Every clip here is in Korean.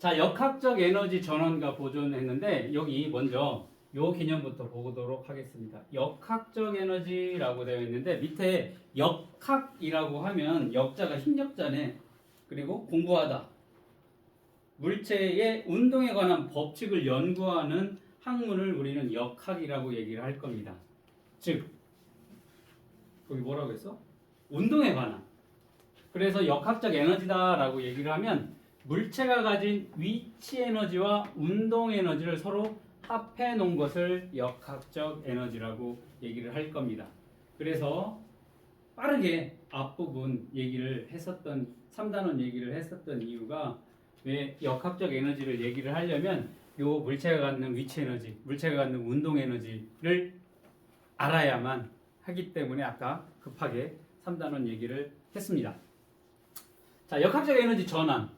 자, 역학적 에너지 전원과 보존했는데 여기 먼저 요 개념부터 보도록 하겠습니다. 역학적 에너지라고 되어 있는데 밑에 역학이라고 하면 역자가 힘역자네. 그리고 공부하다. 물체의 운동에 관한 법칙을 연구하는 학문을 우리는 역학이라고 얘기를 할 겁니다. 즉, 거기 뭐라고 했어? 운동에 관한. 그래서 역학적 에너지다라고 얘기를 하면 물체가 가진 위치 에너지와 운동 에너지를 서로 합해 놓은 것을 역학적 에너지라고 얘기를 할 겁니다. 그래서 빠르게 앞부분 얘기를 했었던 3단원 얘기를 했었던 이유가 왜 역학적 에너지를 얘기를 하려면 요 물체가 갖는 위치 에너지, 물체가 갖는 운동 에너지를 알아야만 하기 때문에 아까 급하게 3단원 얘기를 했습니다. 자, 역학적 에너지 전환.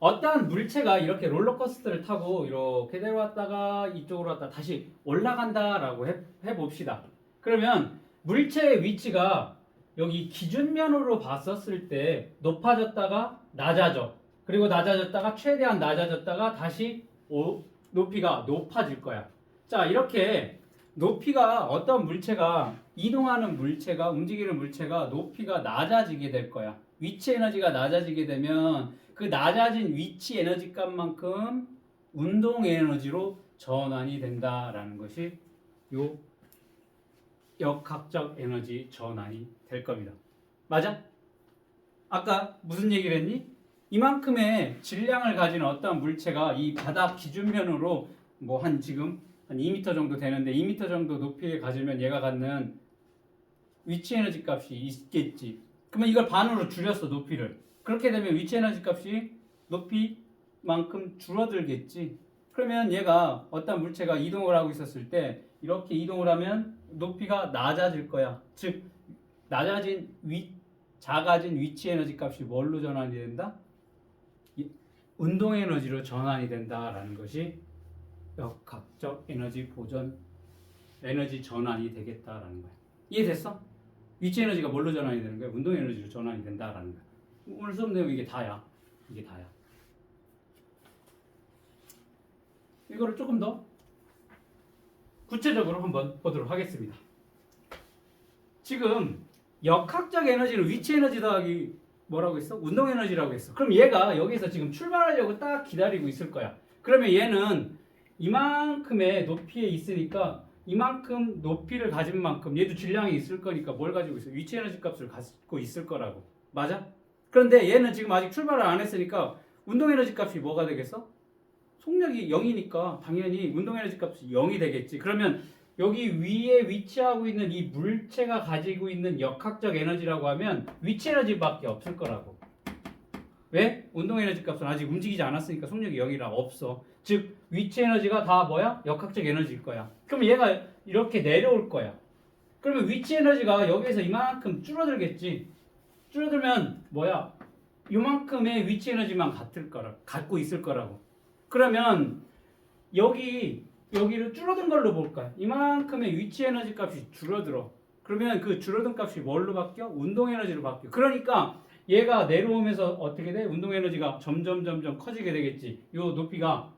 어떠한 물체가 이렇게 롤러코스터를 타고 이렇게 내려왔다가 이쪽으로 왔다 다시 올라간다라고 해봅시다. 그러면 물체의 위치가 여기 기준면으로 봤었을 때 높아졌다가 낮아져. 그리고 낮아졌다가 최대한 낮아졌다가 다시 높이가 높아질 거야. 자, 이렇게 높이가 어떤 물체가 이동하는 물체가 움직이는 물체가 높이가 낮아지게 될 거야. 위치 에너지가 낮아지게 되면 그 낮아진 위치 에너지 값만큼 운동 에너지로 전환이 된다라는 것이 요 역학적 에너지 전환이 될 겁니다. 맞아? 아까 무슨 얘기를 했니? 이만큼의 질량을 가진 어떤 물체가 이 바닥 기준면으로 뭐 지금 한 2m 정도 되는데 2m 정도 높이에 가지면 얘가 갖는 위치 에너지 값이 있겠지. 그러면 이걸 반으로 줄였어, 높이를. 그렇게 되면 위치 에너지 값이 높이만큼 줄어들겠지. 그러면 얘가 어떤 물체가 이동을 하고 있었을 때 이렇게 이동을 하면 높이가 낮아질 거야. 즉 작아진 위치 에너지 값이 뭘로 전환이 된다? 운동 에너지로 전환이 된다라는 것이 역학적 에너지 보존 에너지 전환이 되겠다라는 거야. 이해됐어? 위치 에너지가 뭘로 전환이 되는 거야? 운동 에너지로 전환이 된다라는 거야. 오늘 수업 내용 이게 다야. 이게 다야. 이거를 조금 더 구체적으로 한번 보도록 하겠습니다. 지금 역학적 에너지를 위치 에너지 더하기 뭐라고 했어? 운동 에너지라고 했어. 그럼 얘가 여기서 지금 출발하려고 딱 기다리고 있을 거야. 그러면 얘는 이만큼의 높이에 있으니까 이만큼 높이를 가진 만큼 얘도 질량이 있을 거니까 뭘 가지고 있어? 위치 에너지 값을 갖고 있을 거라고. 맞아? 그런데 얘는 지금 아직 출발을 안 했으니까 운동 에너지 값이 뭐가 되겠어? 속력이 0이니까 당연히 운동 에너지 값이 0이 되겠지. 그러면 여기 위에 위치하고 있는 이 물체가 가지고 있는 역학적 에너지라고 하면 위치 에너지밖에 없을 거라고. 왜? 운동 에너지 값은 아직 움직이지 않았으니까 속력이 0이라 없어. 즉 위치 에너지가 다 뭐야? 역학적 에너지일 거야. 그럼 얘가 이렇게 내려올 거야. 그러면 위치 에너지가 여기에서 이만큼 줄어들겠지. 줄어들면 뭐야? 이만큼의 위치 에너지만 갖고 있을 거라고. 그러면 여기를 줄어든 걸로 볼까요? 이만큼의 위치 에너지 값이 줄어들어. 그러면 그 줄어든 값이 뭘로 바뀌어? 운동 에너지로 바뀌어. 그러니까 얘가 내려오면서 어떻게 돼? 운동 에너지가 점점 커지게 되겠지. 요 높이가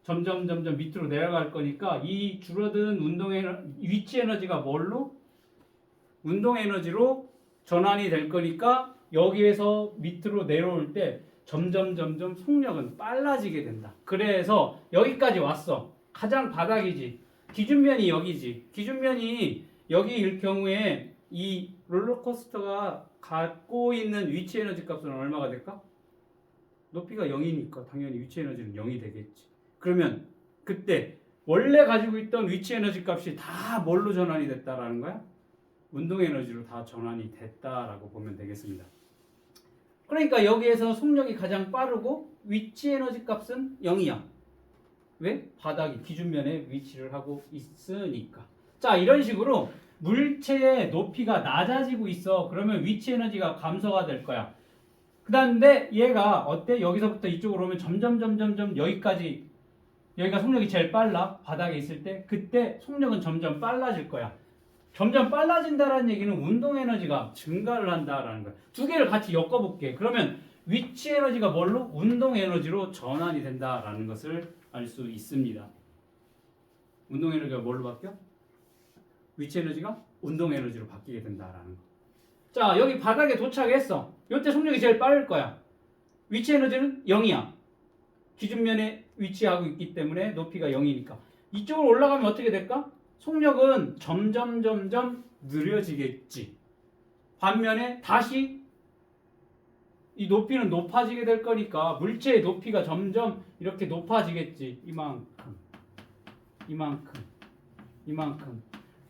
점점 밑으로 내려갈 거니까 이 줄어든 위치 에너지가 뭘로? 운동 에너지로 전환이 될 거니까 여기에서 밑으로 내려올 때 점점 속력은 빨라지게 된다. 그래서 여기까지 왔어. 가장 바닥이지. 기준면이 여기지. 기준면이 여기일 경우에 이 롤러코스터가 갖고 있는 위치 에너지 값은 얼마가 될까? 높이가 0이니까 당연히 위치 에너지는 0이 되겠지. 그러면 그때 원래 가지고 있던 위치 에너지 값이 다 뭘로 전환이 됐다라는 거야? 운동 에너지로 다 전환이 됐다라고 보면 되겠습니다. 그러니까 여기에서 속력이 가장 빠르고 위치 에너지 값은 0이야. 왜? 바닥이 기준면에 위치를 하고 있으니까. 자, 이런 식으로 물체의 높이가 낮아지고 있어. 그러면 위치 에너지가 감소가 될 거야. 그다음에 얘가 어때? 여기서부터 이쪽으로 오면 점점 여기가 속력이 제일 빨라. 바닥에 있을 때 그때 속력은 점점 빨라질 거야. 점점 빨라진다라는 얘기는 운동 에너지가 증가를 한다라는 거야. 두 개를 같이 엮어볼게. 그러면 위치 에너지가 뭘로? 운동 에너지로 전환이 된다라는 것을 알 수 있습니다. 운동 에너지가 뭘로 바뀌어? 위치 에너지가 운동 에너지로 바뀌게 된다라는 거. 자, 여기 바닥에 도착했어. 이때 속력이 제일 빠를 거야. 위치 에너지는 0이야. 기준면에 위치하고 있기 때문에 높이가 0이니까. 이쪽으로 올라가면 어떻게 될까? 속력은 점점 느려지겠지. 반면에 다시 이 높이는 높아지게 될 거니까 물체의 높이가 점점 이렇게 높아지겠지. 이만큼.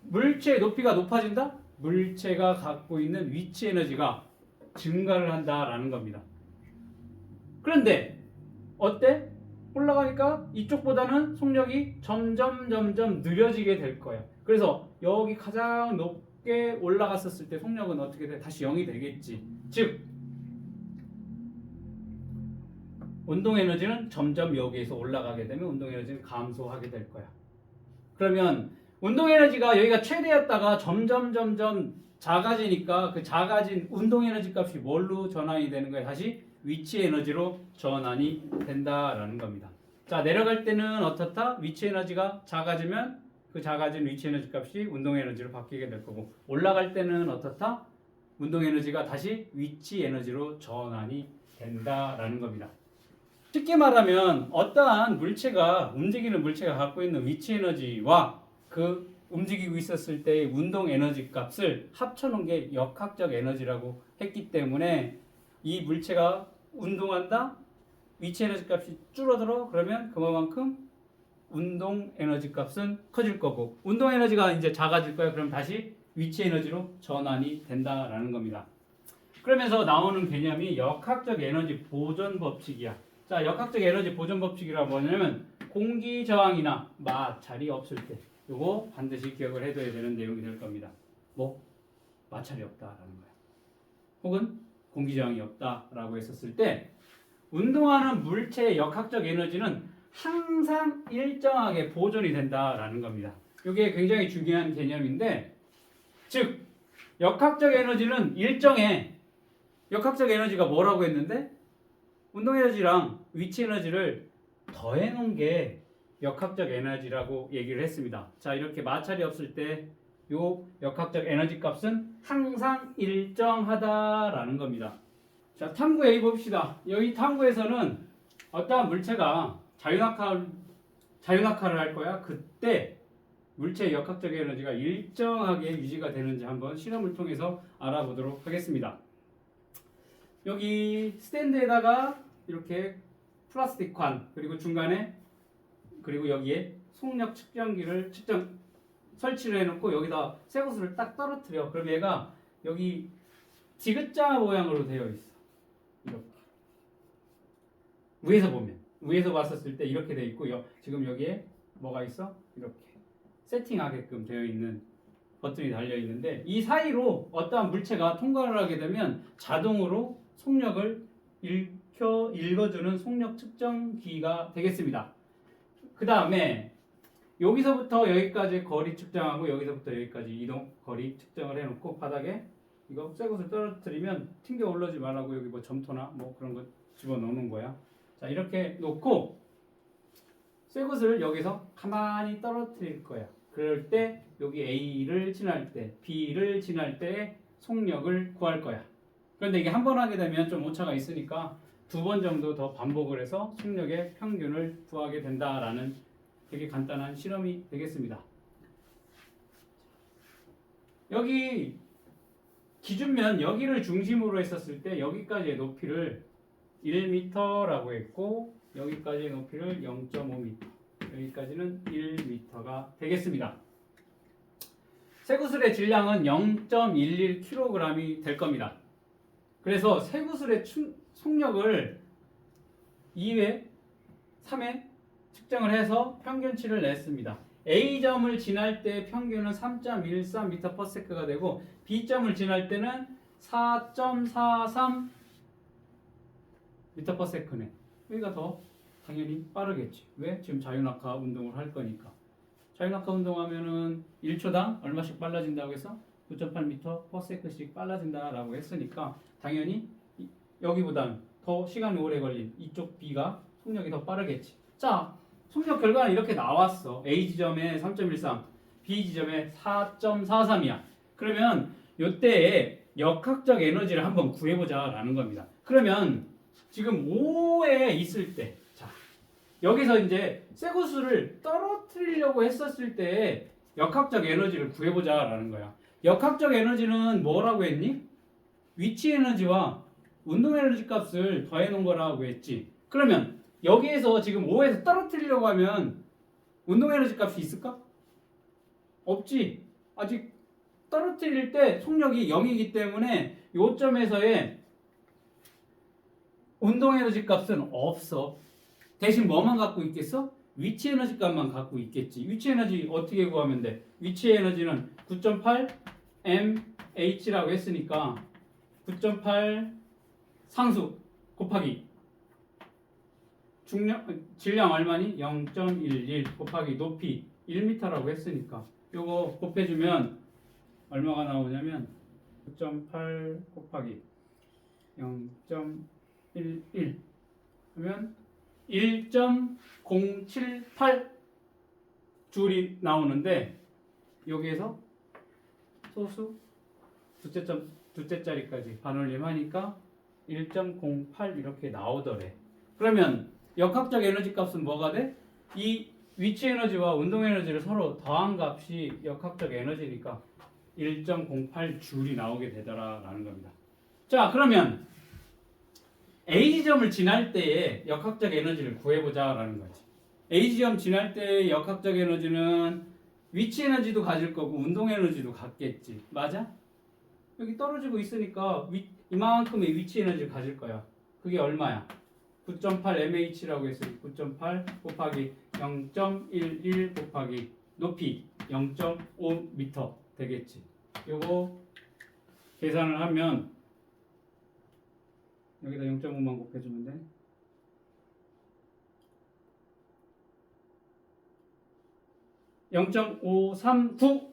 물체의 높이가 높아진다? 물체가 갖고 있는 위치 에너지가 증가를 한다라는 겁니다. 그런데 어때? 올라가니까 이쪽보다는 속력이 점점 느려지게 될 거야. 그래서 여기 가장 높게 올라갔었을 때 속력은 어떻게 돼? 다시 0이 되겠지. 즉 운동 에너지는 점점 여기에서 올라가게 되면 운동 에너지는 감소하게 될 거야. 그러면 운동 에너지가 여기가 최대였다가 점점 작아지니까 그 작아진 운동 에너지 값이 뭘로 전환이 되는 거야? 다시 위치 에너지로 전환이 된다라는 겁니다. 자, 내려갈 때는 어떻다? 위치 에너지가 작아지면 그 작아진 위치 에너지 값이 운동 에너지로 바뀌게 될 거고, 올라갈 때는 어떻다? 운동 에너지가 다시 위치 에너지로 전환이 된다라는 겁니다. 쉽게 말하면 어떠한 물체가, 움직이는 물체가 갖고 있는 위치 에너지와 그 움직이고 있었을 때의 운동 에너지 값을 합쳐놓은 게 역학적 에너지라고 했기 때문에 이 물체가 운동한다? 위치 에너지 값이 줄어들어? 그러면 그만큼 운동 에너지 값은 커질 거고, 운동 에너지가 이제 작아질 거야. 그럼 다시 위치 에너지로 전환이 된다라는 겁니다. 그러면서 나오는 개념이 역학적 에너지 보존 법칙이야. 자, 역학적 에너지 보존 법칙이라 뭐냐면 공기 저항이나 마찰이 없을 때, 요거 반드시 기억을 해둬야 되는 내용이 될 겁니다. 뭐? 마찰이 없다라는 거야. 혹은 공기 저항이 없다라고 했었을 때 운동하는 물체의 역학적 에너지는 항상 일정하게 보존이 된다라는 겁니다. 이게 굉장히 중요한 개념인데, 즉 역학적 에너지는 일정해. 역학적 에너지가 뭐라고 했는데 운동 에너지랑 위치 에너지를 더해 놓은 게 역학적 에너지라고 얘기를 했습니다. 자, 이렇게 마찰이 없을 때 요 역학적 에너지 값은 항상 일정하다라는 겁니다. 자, 탐구 A 봅시다. 여기 탐구에서는 어떠한 물체가 자유낙하를 할 거야. 그때 물체의 역학적 에너지가 일정하게 유지가 되는지 한번 실험을 통해서 알아보도록 하겠습니다. 여기 스탠드에다가 이렇게 플라스틱 관, 그리고 중간에, 그리고 여기에 속력 측정기를 설치를 해놓고 여기다 쇠구슬을 딱 떨어뜨려. 그럼 얘가 여기 디귿자 모양으로 되어 있어. 이렇게. 위에서 봤었을 때 이렇게 되어 있고, 지금 여기에 뭐가 있어? 이렇게 세팅하게끔 되어 있는 버튼이 달려 있는데, 이 사이로 어떠한 물체가 통과를 하게 되면 자동으로 속력을 읽어주는 속력 측정기가 되겠습니다. 그 다음에 여기서부터 여기까지 거리 측정하고 여기서부터 여기까지 이동 거리 측정을 해놓고, 바닥에 이거 쇠구슬 떨어뜨리면 튕겨 올라오지 말라고 여기 뭐 점토나 뭐 그런 거 집어넣는 거야. 자, 이렇게 놓고 쇠구슬을 여기서 가만히 떨어뜨릴 거야. 그럴 때 여기 A를 지날 때, B를 지날 때 속력을 구할 거야. 그런데 이게 한 번 하게 되면 좀 오차가 있으니까 2번 정도 더 반복을 해서 속력의 평균을 구하게 된다라는 되게 간단한 실험이 되겠습니다. 여기 기준면 여기를 중심으로 했었을 때 여기까지의 높이를 1m라고 했고, 여기까지의 높이를 0.5m, 여기까지는 1m가 되겠습니다. 쇠구슬의 질량은 0.11kg이 될 겁니다. 그래서 쇠구슬의 속력을 2회, 3회 측정을 해서 평균치를 냈습니다. A점을 지날 때 평균은 3.13m/s가 되고, B점을 지날 때는 4.43m/s네. 여기가 더 당연히 빠르겠지. 왜? 지금 자유낙하 운동을 할 거니까. 자유낙하 운동하면은 1초당 얼마씩 빨라진다고 해서 9.8m/s씩 빨라진다라고 했으니까 당연히 여기보단 더 시간이 오래 걸린 이쪽 B가 속력이 더 빠르겠지. 자, 속력 결과는 이렇게 나왔어. A 지점에 3.13, B 지점에 4.43이야. 그러면 이때에 역학적 에너지를 한번 구해보자라는 겁니다. 그러면 지금 5에 있을 때, 자, 여기서 이제 쇠구슬을 떨어뜨리려고 했었을 때 역학적 에너지를 구해보자라는 거야. 역학적 에너지는 뭐라고 했니? 위치 에너지와 운동 에너지 값을 더해 놓은 거라고 했지. 그러면 여기에서 지금 5에서 떨어뜨리려고 하면 운동 에너지 값이 있을까? 없지. 아직 떨어뜨릴 때 속력이 0이기 때문에 요점에서의 운동 에너지 값은 없어. 대신 뭐만 갖고 있겠어? 위치 에너지 값만 갖고 있겠지. 위치 에너지 어떻게 구하면 돼? 위치 에너지는 9.8 mh라고 했으니까 9.8 상수 곱하기 질량 얼마니? 0.11 곱하기 높이 1m라고 했으니까 요거 곱해주면 얼마가 나오냐면 9.8 곱하기 0.11 하면 1.078 줄이 나오는데 여기에서 소수 두째 자리까지 반올림하니까 1.08 이렇게 나오더래. 그러면 역학적 에너지 값은 뭐가 돼? 이 위치 에너지와 운동 에너지를 서로 더한 값이 역학적 에너지니까 1.08 줄이 나오게 되더라라는 겁니다. 자, 그러면 A 지점을 지날 때의 역학적 에너지를 구해보자라는 거지. A 지점 지날 때의 역학적 에너지는 위치 에너지도 가질 거고 운동 에너지도 갖겠지. 맞아? 여기 떨어지고 있으니까 이만큼의 위치 에너지를 가질 거야. 그게 얼마야? 9.8 mh라고 했으니 9.8 곱하기 0.11 곱하기 높이 0.5m 되겠지. 요거 계산을 하면 여기다 0.5만 곱해주면 돼. 0.539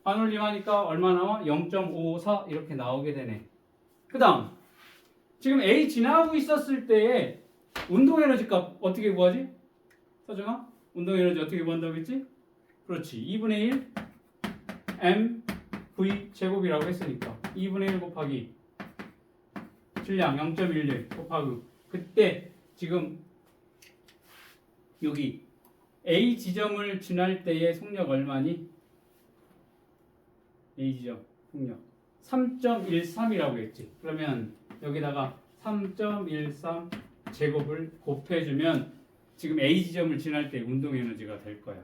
반올림하니까 얼마 나와? 0.54 이렇게 나오게 되네. 그 다음 지금 A 지나가고 있었을 때의 운동 에너지 값 어떻게 구하지? 서정아? 운동 에너지 어떻게 구한다고 했지? 그렇지. 2분의 1 m v 제곱이라고 했으니까 2분의 1 곱하기 질량 0.11 곱하기 그때 지금 여기 A 지점을 지날 때의 속력 얼마니? A 지점 속력 3.13이라고 했지. 그러면 여기다가 3.13 제곱을 곱해주면 지금 A 지점을 지날 때 운동 에너지가 될 거야.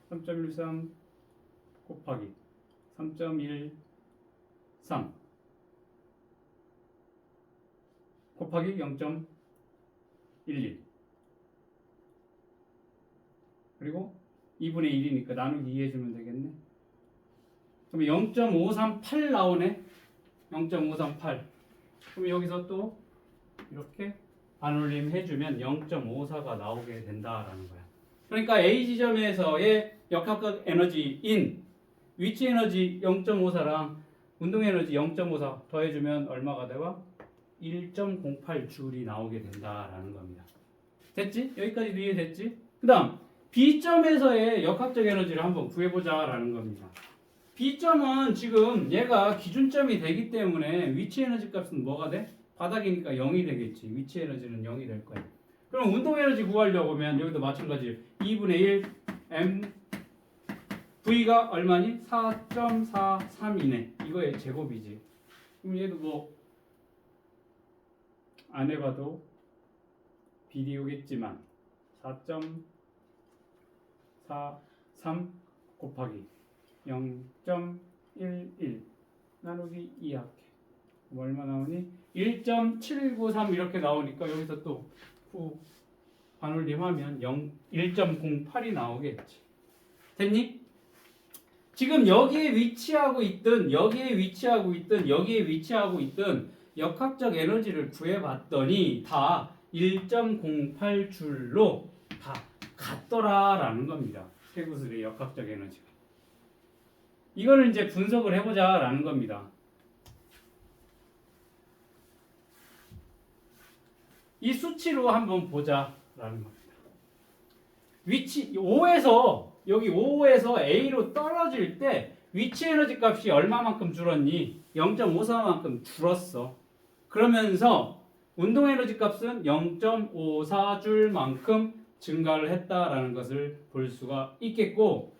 3.13 곱하기 3.13 곱하기 0.11 그리고 2분의 1이니까 나누기 2 해주면 되겠네. 그럼 0.538 나오네. 0.538 그럼 여기서 또 이렇게 반올림 해주면 0.54가 나오게 된다라는 거야. 그러니까 A 지점에서의 역학적 에너지인 위치 에너지 0.54랑 운동 에너지 0.54 더해주면 얼마가 되와? 1.08 줄이 나오게 된다라는 겁니다. 됐지? 여기까지도 이해됐지? 그 다음 B점에서의 역학적 에너지를 한번 구해보자라는 겁니다. B점은 지금 얘가 기준점이 되기 때문에 위치 에너지 값은 뭐가 돼? 바닥이니까 0이 되겠지. 위치 에너지는 0이 될 거야. 그럼 운동 에너지 구하려고 하면 여기도 마찬가지 2분의 1 m V가 얼마니? 4.43이네. 이거의 제곱이지. 그럼 얘도 뭐 안 해봐도 비디오겠지만 4.43 곱하기 0.11 나누기 2 할게. 그럼 얼마 나오니? 1.793 이렇게 나오니까 여기서 또 반올림하면 1.08이 나오겠지. 됐니? 지금 여기에 위치하고 있든 여기에 위치하고 있든 여기에 위치하고 있든 역학적 에너지를 구해봤더니 다 1.08줄로 다 같더라라는 겁니다. 쇠구슬의 역학적 에너지가. 이거를 이제 분석을 해보자라는 겁니다. 이 수치로 한번 보자라는 겁니다. 위치 5에서 여기 5에서 A로 떨어질 때 위치 에너지 값이 얼마만큼 줄었니? 0.54만큼 줄었어. 그러면서 운동 에너지 값은 0.54줄 만큼 증가를 했다라는 것을 볼 수가 있겠고,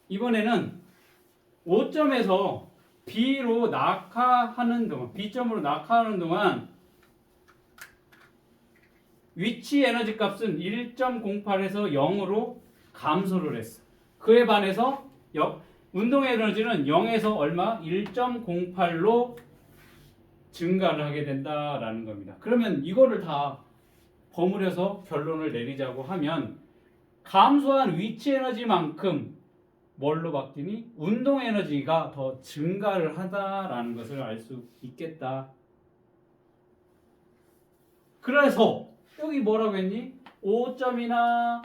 이번에는 5점에서 B로 낙하하는 동안, B점으로 낙하하는 동안 위치 에너지 값은 1.08에서 0으로 감소를 했어. 그에 반해서 운동 에너지는 0에서 얼마? 1.08로 증가를 하게 된다라는 겁니다. 그러면 이거를 다 버무려서 결론을 내리자고 하면 감소한 위치 에너지만큼 뭘로 바뀌니? 운동 에너지가 더 증가를 하다라는 것을 알 수 있겠다. 그래서 여기 뭐라고 했니? O점이나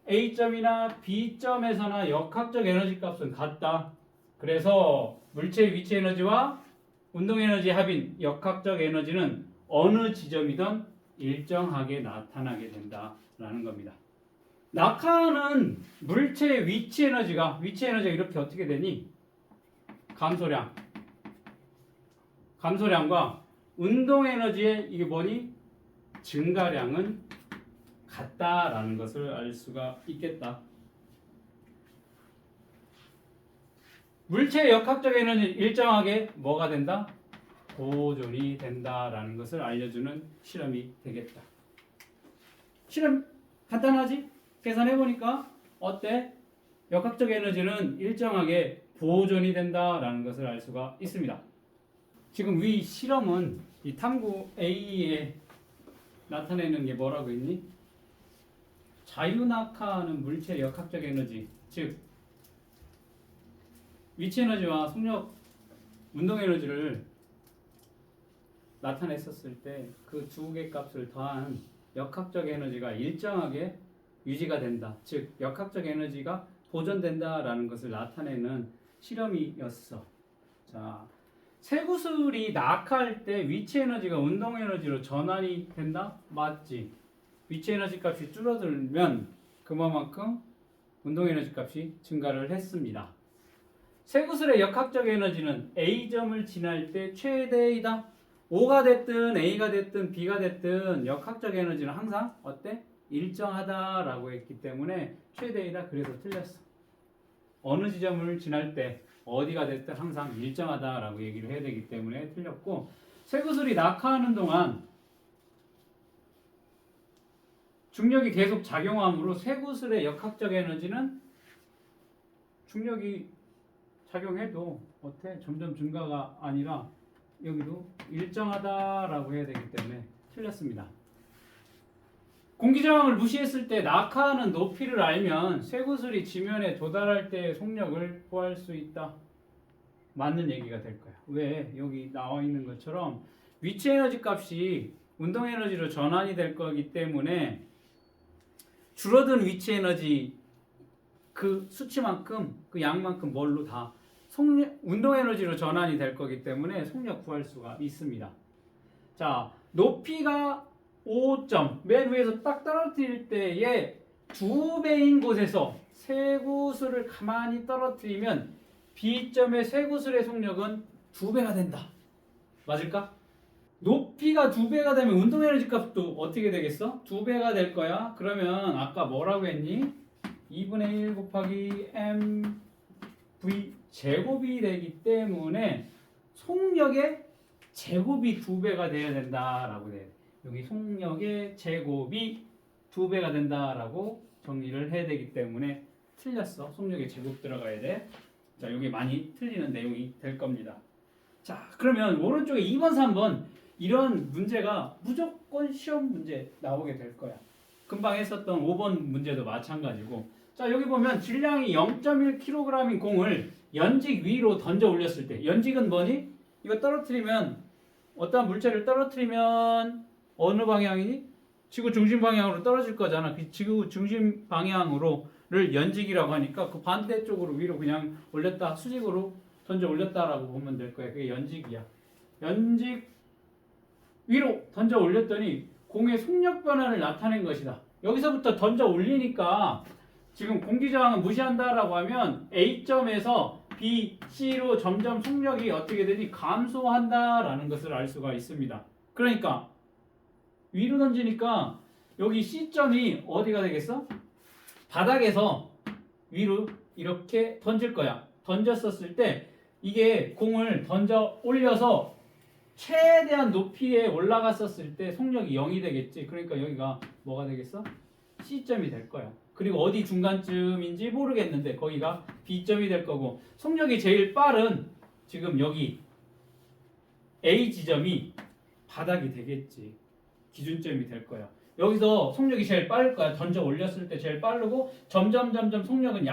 A점이나 B점에서나 역학적 에너지 값은 같다. 그래서 물체의 위치 에너지와 운동 에너지 합인 역학적 에너지는 어느 지점이든 일정하게 나타나게 된다라는 겁니다. 낙하하는 물체의 위치 에너지가 이렇게 어떻게 되니? 감소량과 운동 에너지의 이게 뭐니? 증가량은 같다라는 것을 알 수가 있겠다. 물체의 역학적 에너지는 일정하게 뭐가 된다? 보존이 된다라는 것을 알려주는 실험이 되겠다. 실험 간단하지? 계산해보니까 어때? 역학적 에너지는 일정하게 보존이 된다라는 것을 알 수가 있습니다. 지금 위 실험은 이 탐구 A에 나타내는 게 뭐라고 했니? 자유낙하하는 물체의 역학적 에너지, 즉 위치 에너지와 속력, 운동 에너지를 나타냈었을 때 그 두 개 값을 더한 역학적 에너지가 일정하게 유지가 된다. 즉 역학적 에너지가 보존된다라는 것을 나타내는 실험이었어. 자, 쇠구슬이 낙하할 때 위치 에너지가 운동 에너지로 전환이 된다? 맞지? 위치 에너지 값이 줄어들면 그만큼 운동 에너지 값이 증가를 했습니다. 쇠구슬의 역학적 에너지는 A점을 지날 때 최대이다. O가 됐든 A가 됐든 B가 됐든 역학적 에너지는 항상 어때? 일정하다라고 했기 때문에 최대이다. 그래서 틀렸어. 어느 지점을 지날 때 어디가 됐든 항상 일정하다라고 얘기를 해야 되기 때문에 틀렸고, 쇠구슬이 낙하하는 동안 중력이 계속 작용함으로 쇠구슬의 역학적 에너지는 중력이 작용해도 어때? 점점 증가가 아니라 여기도 일정하다라고 해야 되기 때문에 틀렸습니다. 공기 저항을 무시했을 때 낙하하는 높이를 알면 쇠구슬이 지면에 도달할 때의 속력을 구할 수 있다. 맞는 얘기가 될 거야. 왜? 여기 나와 있는 것처럼 위치 에너지 값이 운동 에너지로 전환이 될 거기 때문에 줄어든 위치 에너지 그 수치만큼, 그 양만큼 뭘로 다 운동 에너지로 전환이 될 거기 때문에 속력 구할 수가 있습니다. 자, 높이가 5점 맨 위에서 딱 떨어뜨릴 때의 2배인 곳에서 쇠구슬을 가만히 떨어뜨리면 B점의 쇠구슬의 속력은 2배가 된다. 맞을까? 높이가 2배가 되면 운동 에너지 값도 어떻게 되겠어? 2배가 될 거야. 그러면 아까 뭐라고 했니? 2분의 1 곱하기 mv 제곱이 되기 때문에 속력의 제곱이 2배가 돼야 된다라고 돼. 여기 속력의 제곱이 2배가 된다라고 정리를 해야 되기 때문에 틀렸어. 속력의 제곱 들어가야 돼. 자, 여기 많이 틀리는 내용이 될 겁니다. 자, 그러면 오른쪽에 2번, 3번 이런 문제가 무조건 시험 문제 나오게 될 거야. 금방 했었던 5번 문제도 마찬가지고. 자, 여기 보면 질량이 0.1kg인 공을 연직 위로 던져 올렸을 때, 연직은 뭐니? 이거 떨어뜨리면, 어떠한 물체를 떨어뜨리면 어느 방향이니? 지구 중심 방향으로 떨어질 거잖아. 그 지구 중심 방향으로를 연직이라고 하니까 그 반대쪽으로 위로 그냥 올렸다, 수직으로 던져 올렸다라고 보면 될 거야. 그게 연직이야. 연직 위로 던져 올렸더니 공의 속력 변화를 나타낸 것이다. 여기서부터 던져 올리니까 지금 공기 저항은 무시한다라고 하면 A점에서 B, C로 점점 속력이 어떻게 되니 감소한다라는 것을 알 수가 있습니다. 그러니까 위로 던지니까 여기 C점이 어디가 되겠어? 바닥에서 위로 이렇게 던질 거야. 던졌었을 때 이게 공을 던져 올려서 최대한 높이에 올라갔었을 때 속력이 0이 되겠지. 그러니까 여기가 뭐가 되겠어? C점이 될 거야. 그리고 어디 중간쯤인지 모르겠는데 거기가 B점이 될 거고, 속력이 제일 빠른 지금 여기 A 지점이 바닥이 되겠지. 기준점이 될 거야. 여기서 속력이 제일 빠를 거야. 던져 올렸을 때 제일 빠르고 점점 속력은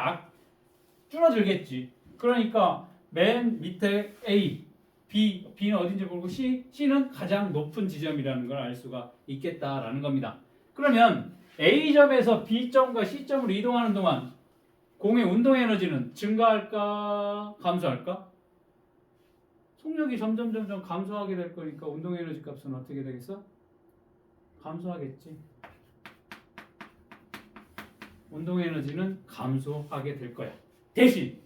줄어들겠지. 그러니까 맨 밑에 A, B는 어딘지 모르고 C는 가장 높은 지점이라는 걸 알 수가 있겠다라는 겁니다. 그러면 A점에서 B점과 C점으로 이동하는 동안 공의 운동 에너지는 증가할까 감소할까? 속력이 점점 감소하게 될 거니까 운동 에너지 값은 어떻게 되겠어? 감소하겠지. 운동 에너지는 감소하게 될 거야. 대신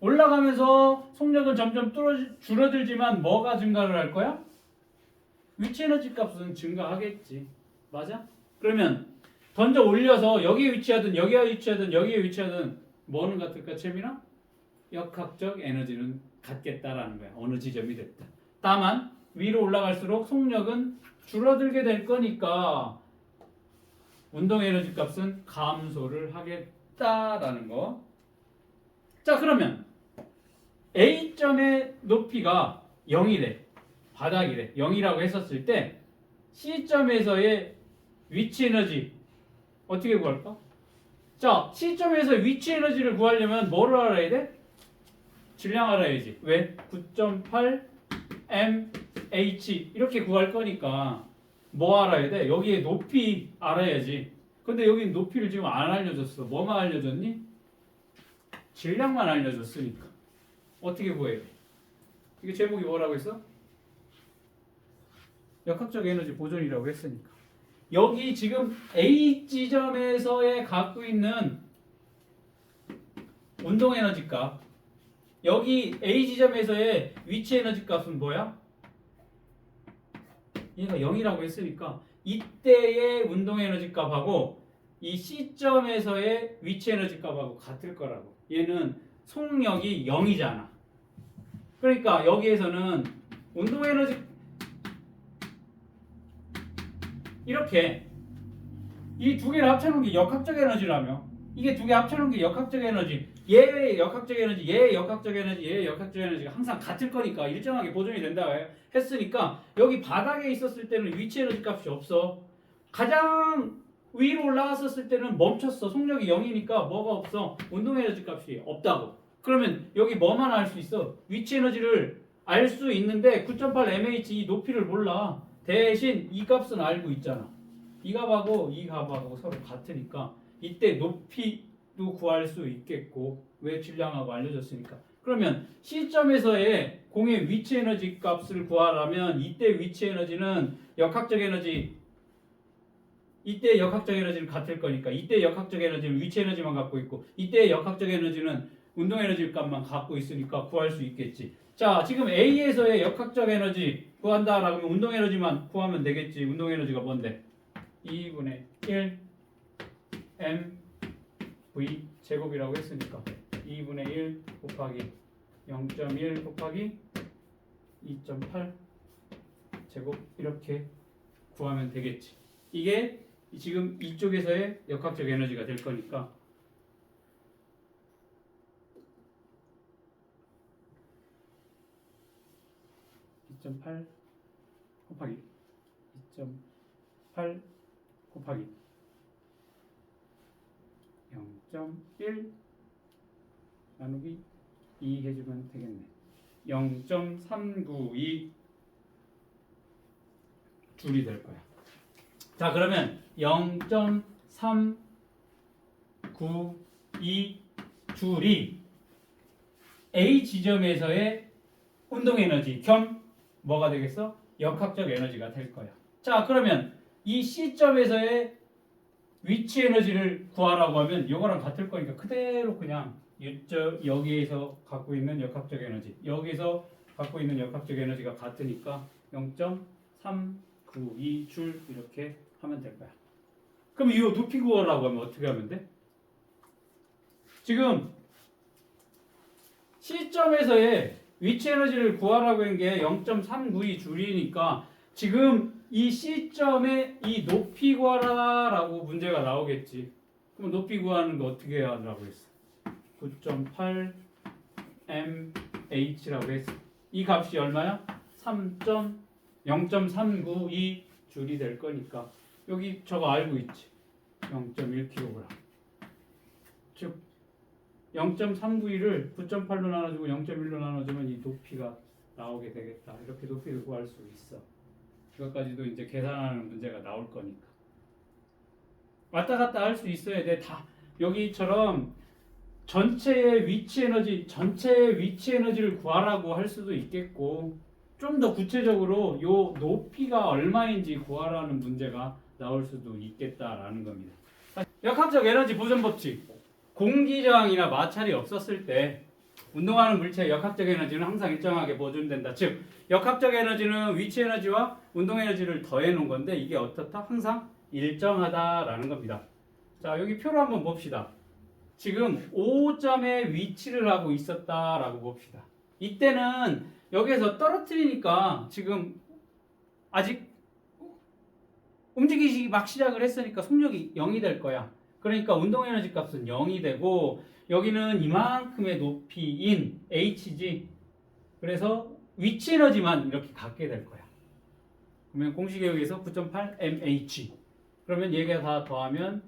올라가면서 속력은 점점 줄어들지만 뭐가 증가를 할 거야? 위치 에너지 값은 증가하겠지. 맞아? 그러면 던져 올려서 여기에 위치하든 여기에 위치하든 여기에 위치하든 뭐는 같을까 채민아? 역학적 에너지는 같겠다라는 거야. 어느 지점이 됐다. 다만 위로 올라갈수록 속력은 줄어들게 될 거니까 운동 에너지 값은 감소를 하겠다라는 거. 자, 그러면 A점의 높이가 0이래. 바닥이래. 0이라고 했었을 때 C점에서의 위치 에너지 어떻게 구할까? 자, C점에서 위치 에너지를 구하려면 뭐를 알아야 돼? 질량 알아야지. 왜? 9.8 mH 이렇게 구할 거니까 뭐 알아야 돼? 여기에 높이 알아야지. 근데 여기 높이를 지금 안 알려줬어. 뭐만 알려줬니? 질량만 알려줬으니까 어떻게 구해야 돼? 이게 제목이 뭐라고 했어? 역학적 에너지 보존이라고 했으니까. 여기 지금 A 지점에서의 갖고 있는 운동 에너지 값, 여기 A 지점에서의 위치 에너지 값은 뭐야? 얘가 0이라고 했으니까 이때의 운동 에너지 값하고 이 C점에서의 위치 에너지 값하고 같을 거라고. 얘는 속력이 0이잖아. 그러니까 여기에서는 운동 에너지 이렇게 이 두 개를 합쳐놓은 게 역학적 에너지라며. 이게 두 개 합쳐놓은 게 역학적 에너지. 얘의 역학적 에너지, 얘의 역학적 에너지, 얘의 역학적 에너지가 항상 같을 거니까 일정하게 보존이 된다고 했으니까 여기 바닥에 있었을 때는 위치 에너지 값이 없어. 가장 위로 올라갔었을 때는 멈췄어. 속력이 0이니까 뭐가 없어? 운동 에너지 값이 없다고. 그러면 여기 뭐만 알 수 있어? 위치 에너지를 알 수 있는데 9.8 mH 이 높이를 몰라. 대신 이 값은 알고 있잖아. 이 값하고 이 값하고 서로 같으니까 이때 높이도 구할 수 있겠고, 왜 질량하고 알려줬으니까. 그러면 C점에서의 공의 위치 에너지 값을 구하려면 이때 위치 에너지는 역학적 에너지, 이때 역학적 에너지는 같을 거니까 이때 역학적 에너지는 위치 에너지만 갖고 있고 이때 역학적 에너지는 운동 에너지 값만 갖고 있으니까 구할 수 있겠지. 자, 지금 A에서의 역학적 에너지 구한다라고 하면 운동 에너지만 구하면 되겠지. 운동 에너지가 뭔데? 2분의 1 mv 제곱이라고 했으니까 2분의 1 곱하기 0.1 곱하기 2.8 제곱 이렇게 구하면 되겠지. 이게 지금 이쪽에서의 역학적 에너지가 될 거니까 (2.8) 곱하기 2.8 곱하기 0.1 나누기 2 해주면 되겠네. 0.392 줄이 될 거야. 자, 그러면 0.392 줄이 A 지점에서의 운동 에너지 겸 뭐가 되겠어? 역학적 에너지가 될 거야. 자, 그러면 이 C점에서의 위치 에너지를 구하라고 하면 이거랑 같을 거니까 그대로 그냥 여기에서 갖고 있는 역학적 에너지, 여기서 갖고 있는 역학적 에너지가 같으니까 0.392줄 이렇게 하면 될 거야. 그럼 이 높이 구하라고 하면 어떻게 하면 돼? 지금 C점에서의 위치 에너지를 구하라고 한 게 0.392줄이니까 지금 이 C점의 이 높이 구하라라고 문제가 나오겠지. 그럼 높이 구하는 거 어떻게 하라고 했어? 9.8 mH라고 했어. 이 값이 얼마야? 0.392 줄이 될 거니까 여기 저거 알고 있지? 0.1kg. 즉 0.392를 9.8로 나눠주고 0.1로 나눠주면 이 높이가 나오게 되겠다. 이렇게 높이를 구할 수 있어. 이것까지도 이제 계산하는 문제가 나올 거니까 왔다 갔다 할 수 있어야 돼. 다 여기처럼 전체의 위치 에너지를 구하라고 할 수도 있겠고 좀 더 구체적으로 요 높이가 얼마인지 구하라는 문제가 나올 수도 있겠다라는 겁니다. 역학적 에너지 보존 법칙. 공기 저항이나 마찰이 없었을 때 운동하는 물체의 역학적 에너지는 항상 일정하게 보존된다. 즉 역학적 에너지는 위치 에너지와 운동 에너지를 더해 놓은 건데 이게 어떻다? 항상 일정하다라는 겁니다. 자, 여기 표를 한번 봅시다. 지금 O점에 위치를 하고 있었다라고 봅시다. 이때는 여기에서 떨어뜨리니까 지금 아직 움직이기 막 시작을 했으니까 속력이 0이 될 거야. 그러니까 운동 에너지 값은 0이 되고 여기는 이만큼의 높이인 hg. 그래서 위치 에너지만 이렇게 갖게 될 거야. 그러면 공식에 의해서 9.8 mh. 그러면 얘가 다 더하면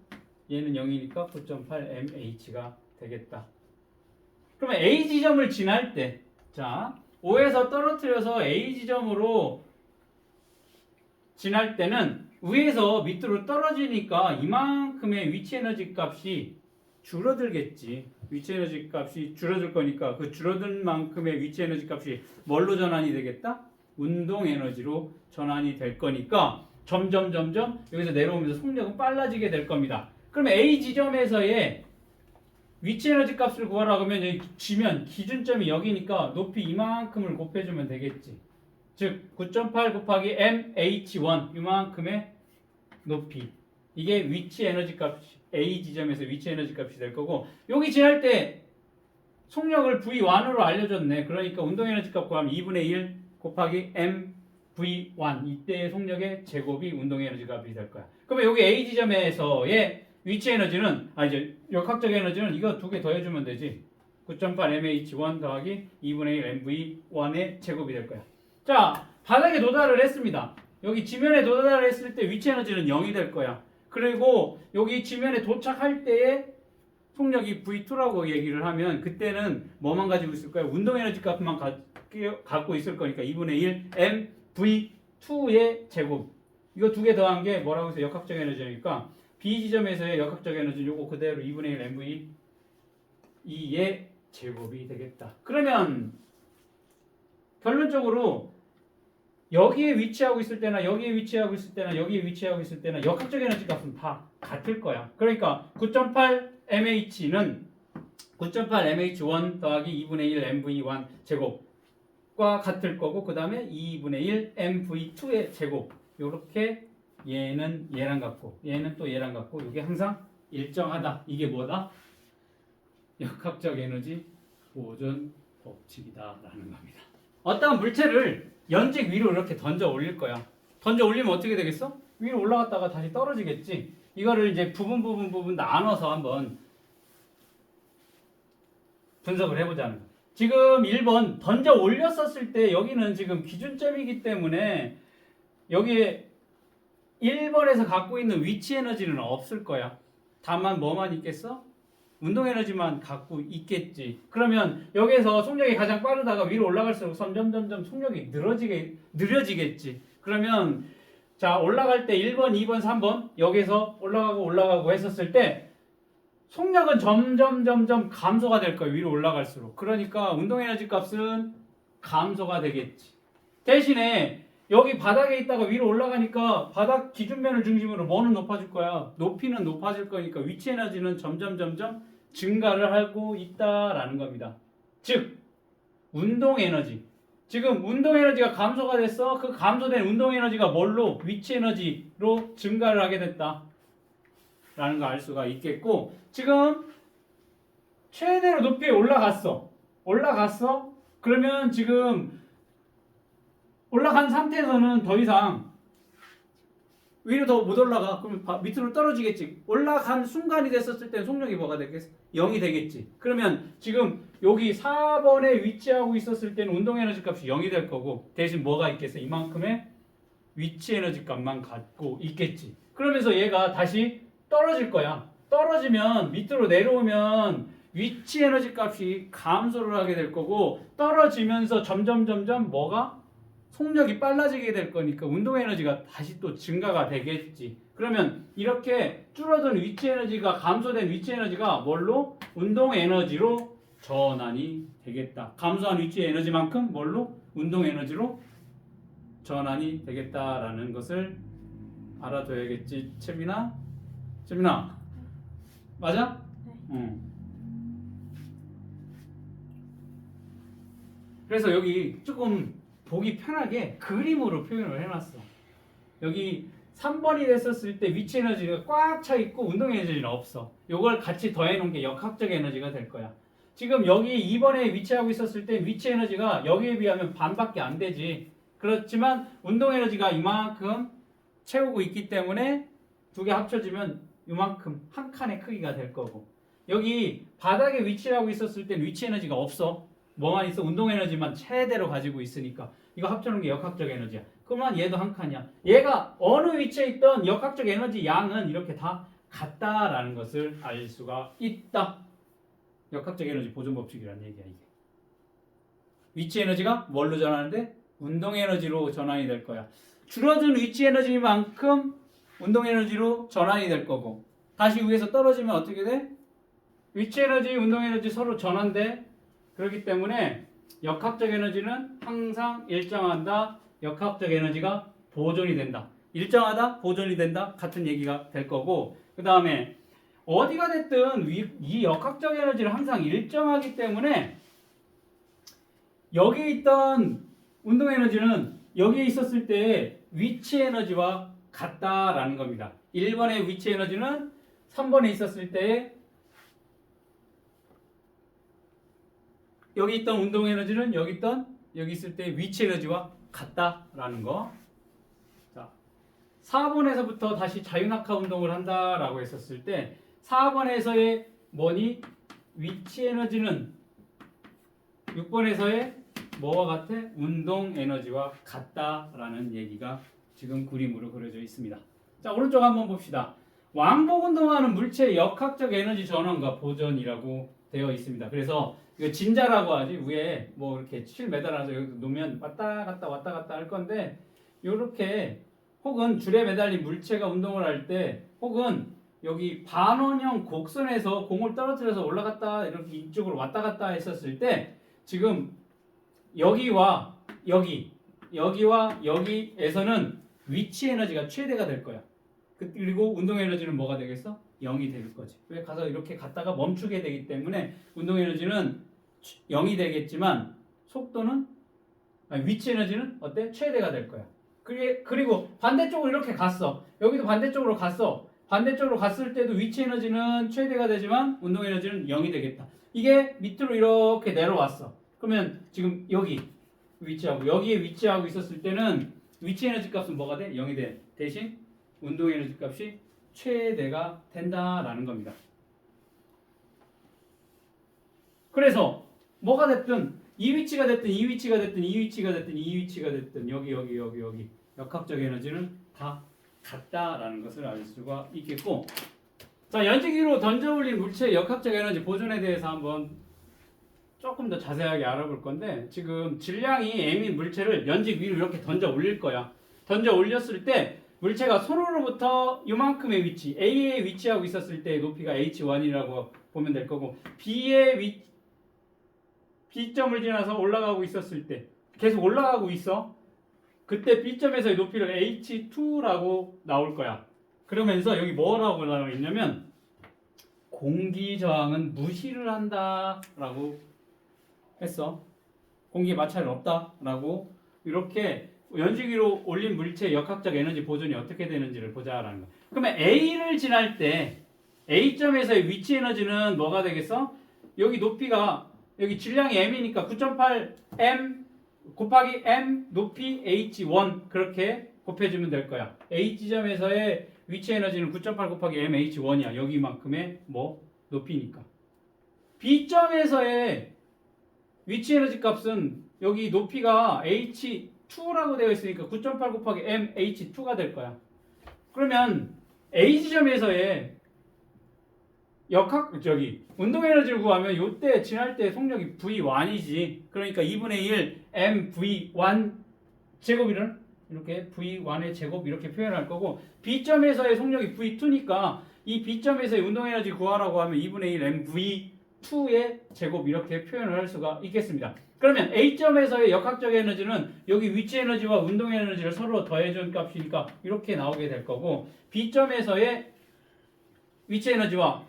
얘는 0이니까 9.8 mh가 되겠다. 그러면 A 지점을 지날 때, 자, O에서 떨어뜨려서 A 지점으로 지날 때는 위에서 밑으로 떨어지니까 이만큼의 위치 에너지 값이 줄어들겠지. 위치 에너지 값이 줄어들 거니까 그 줄어든 만큼의 위치 에너지 값이 뭘로 전환이 되겠다? 운동 에너지로 전환이 될 거니까 점점 여기서 내려오면서 속력은 빨라지게 될 겁니다. 그럼 A 지점에서의 위치 에너지 값을 구하라 그러면 여기 지면 기준점이 여기니까 높이 이만큼을 곱해주면 되겠지. 즉 9.8 곱하기 mh1 이만큼의 높이. 이게 위치 에너지 값이 A 지점에서 위치 에너지 값이 될 거고 여기 지날 때 속력을 V1으로 알려줬네. 그러니까 운동 에너지 값 구하면 2분의 1 곱하기 mv1 이때의 속력의 제곱이 운동 에너지 값이 될 거야. 그러면 여기 A 지점에서의 위치 에너지는 이제 역학적 에너지는 이거 두 개 더해주면 되지. 9.8 mh1 더하기 2분의 1 mv1의 제곱이 될 거야. 자, 바닥에 도달을 했습니다. 여기 지면에 도달을 했을 때 위치 에너지는 0이 될 거야. 그리고 여기 지면에 도착할 때의 속력이 V2라고 얘기를 하면 그때는 뭐만 가지고 있을 거야? 운동 에너지 값만 갖고 있을 거니까 2분의 1 mv2의 제곱. 이거 두 개 더한 게 뭐라고 해서 역학적 에너지니까 B 지점에서의 역학적 에너지 요거 그대로 2분의 1 mv2의 제곱이 되겠다. 그러면 결론적으로 여기에 위치하고 있을 때나 여기에 위치하고 있을 때나 여기에 위치하고 있을 때나 역학적 에너지 값은 다 같을 거야. 그러니까 9.8 mh는 9.8 mh1 더하기 2분의 1 mv1 제곱과 같을 거고 그 다음에 2분의 1 mv2의 제곱. 요렇게 얘는 얘랑 같고 얘는 또 얘랑 같고 이게 항상 일정하다. 이게 뭐다? 역학적 에너지 보존 법칙이다라는 겁니다. 어떤 물체를 연직 위로 이렇게 던져 올릴 거야. 던져 올리면 어떻게 되겠어? 위로 올라갔다가 다시 떨어지겠지. 이거를 이제 부분 나눠서 한번 분석을 해보자는 거야. 지금 1번 던져 올렸었을 때 여기는 지금 기준점이기 때문에 여기에 1번에서 갖고 있는 위치 에너지는 없을 거야. 다만 뭐만 있겠어? 운동 에너지만 갖고 있겠지. 그러면 여기에서 속력이 가장 빠르다가 위로 올라갈수록 점점 속력이 느려지겠지. 그러면 자 올라갈 때 1번, 2번, 3번 여기서 올라가고 했었을 때 속력은 점점 감소가 될 거예요. 위로 올라갈수록. 그러니까 운동 에너지 값은 감소가 되겠지. 대신에 여기 바닥에 있다가 위로 올라가니까 바닥 기준면을 중심으로 뭐는 높아질 거야? 높이는 높아질 거니까 위치 에너지는 점점 증가를 하고 있다라는 겁니다. 즉 운동 에너지. 지금 운동 에너지가 감소가 됐어. 그 감소된 운동 에너지가 뭘로? 위치 에너지로 증가를 하게 됐다. 라는 거 알 수가 있겠고, 지금 최대로 높이에 올라갔어. 그러면 지금 올라간 상태에서는 더 이상 위로 더 못 올라가. 그러면 밑으로 떨어지겠지. 올라간 순간이 됐었을 때 속력이 뭐가 되겠어? 0이 되겠지. 그러면 지금 여기 4번에 위치하고 있었을 때는 운동 에너지 값이 0이 될 거고, 대신 뭐가 있겠어? 이만큼의 위치 에너지 값만 갖고 있겠지. 그러면서 얘가 다시 떨어질 거야. 떨어지면 밑으로 내려오면 위치 에너지 값이 감소를 하게 될 거고, 떨어지면서 점점 뭐가? 속력이 빨라지게 될 거니까 운동 에너지가 다시 또 증가가 되겠지. 그러면 이렇게 줄어든 위치 에너지가, 감소된 위치 에너지가 뭘로? 운동 에너지로 전환이 되겠다. 감소한 위치 에너지만큼 뭘로? 운동 에너지로 전환이 되겠다라는 것을 알아둬야겠지. 채민아? 맞아? 네. 응. 그래서 여기 조금 보기 편하게 그림으로 표현을 해놨어. 여기 3번이 됐었을 때 위치 에너지가 꽉 차 있고 운동 에너지는 없어. 요걸 같이 더해놓은 게 역학적 에너지가 될 거야. 지금 여기 2번에 위치하고 있었을 때 위치 에너지가 여기에 비하면 반밖에 안 되지. 그렇지만 운동 에너지가 이만큼 채우고 있기 때문에 두 개 합쳐지면 이만큼 한 칸의 크기가 될 거고, 여기 바닥에 위치하고 있었을 때 위치 에너지가 없어. 뭐만 있어? 운동 에너지만 최대로 가지고 있으니까 이거 합쳐놓은 게 역학적 에너지야. 그러면 얘도 한 칸이야. 얘가 어느 위치에 있던 역학적 에너지 양은 이렇게 다 같다라는 것을 알 수가 있다. 역학적 에너지 보존 법칙이라는 얘기야 이게. 위치 에너지가 뭘로 전환하는데? 운동 에너지로 전환이 될 거야. 줄어든 위치 에너지만큼 운동 에너지로 전환이 될 거고, 다시 위에서 떨어지면 어떻게 돼? 위치 에너지, 운동 에너지 서로 전환돼. 그렇기 때문에 역학적 에너지는 항상 일정한다. 역학적 에너지가 보존이 된다. 일정하다, 보존이 된다. 같은 얘기가 될 거고, 그 다음에 어디가 됐든 이 역학적 에너지는 항상 일정하기 때문에 여기 있던 운동 에너지는 여기에 있었을 때 위치 에너지와 같다라는 겁니다. 1번의 위치 에너지는 3번에 있었을 때 여기 있던 운동 에너지는 여기 있을 때 위치 에너지와 같다라는 거. 자, 4번에서부터 다시 자유낙하 운동을 한다라고 했었을 때 4번에서의 뭐니? 위치 에너지는 6번에서의 뭐와 같아? 운동 에너지와 같다라는 얘기가 지금 그림으로 그려져 있습니다. 자, 오른쪽 한번 봅시다. 왕복 운동하는 물체의 역학적 에너지 전환과 보존이라고 되어 있습니다. 그래서 이거 진자라고 하지. 위에 뭐 이렇게 실 매달아서 여기 놓으면 왔다 갔다 할 건데, 요렇게 혹은 줄에 매달린 물체가 운동을 할 때, 혹은 여기 반원형 곡선에서 공을 떨어뜨려서 올라갔다 이렇게 이쪽으로 왔다 갔다 했었을 때, 지금 여기와 여기에서는 위치 에너지가 최대가 될 거야. 그리고 운동 에너지는 뭐가 되겠어? 0이 될 거지. 왜? 가서 이렇게 갔다가 멈추게 되기 때문에 운동 에너지는 0이 되겠지만 속도는, 위치 에너지는 어때? 최대가 될 거야. 그리고 반대쪽으로 이렇게 갔어. 여기도 반대쪽으로 갔어. 반대쪽으로 갔을 때도 위치 에너지는 최대가 되지만 운동 에너지는 0이 되겠다. 이게 밑으로 이렇게 내려왔어. 그러면 지금 여기 위치하고 여기에 위치하고 있었을 때는 위치 에너지 값은 뭐가 돼? 0이 돼. 대신 운동 에너지 값이 최대가 된다라는 겁니다. 그래서 뭐가 됐든 이 위치가 됐든 이 위치가 됐든 이 위치가 됐든 이 위치가 됐든 여기 역학적 에너지는 다 같다라는 것을 알 수가 있겠고, 자, 연지기로 던져 올린 물체의 역학적 에너지 보존에 대해서 한번 조금 더 자세하게 알아볼 건데, 지금 질량이 m인 물체를 연직 위로 이렇게 던져 올릴 거야. 던져 올렸을 때 물체가 손으로부터 이만큼의 위치, A에 위치하고 있었을 때 높이가 h1이라고 보면 될 거고, B점을 지나서 올라가고 있었을 때 계속 올라가고 있어. 그때 B점에서의 높이를 H2라고 나올 거야. 그러면서 여기 뭐라고 나와 있냐면 공기 저항은 무시를 한다라고 했어. 공기에 마찰은 없다라고 이렇게 연주기로 올린 물체의 역학적 에너지 보존이 어떻게 되는지를 보자라는 거야. 그러면 A를 지날 때 A점에서의 위치 에너지는 뭐가 되겠어? 여기 높이가 여기 질량이 m이니까 9.8 m 곱하기 m 높이 h1 그렇게 곱해주면 될 거야. H점에서의 위치 에너지는 9.8 곱하기 m h1이야. 여기만큼의 뭐 높이니까. B점에서의 위치 에너지 값은 여기 높이가 h2라고 되어 있으니까 9.8 곱하기 m h2가 될 거야. 그러면 A지점에서의 운동 에너지를 구하면 요때 지날 때 속력이 V1이지. 그러니까 2분의 1 mv1 제곱이를 이렇게 v1의 제곱 이렇게 표현할 거고 B점에서의 속력이 v2니까 이 B점에서의 운동 에너지 구하라고 하면 2분의 1 mv2의 제곱 이렇게 표현을 할 수가 있겠습니다. 그러면 A점에서의 역학적 에너지는 여기 위치 에너지와 운동 에너지를 서로 더해준 값이니까 이렇게 나오게 될 거고 B점에서의 위치 에너지와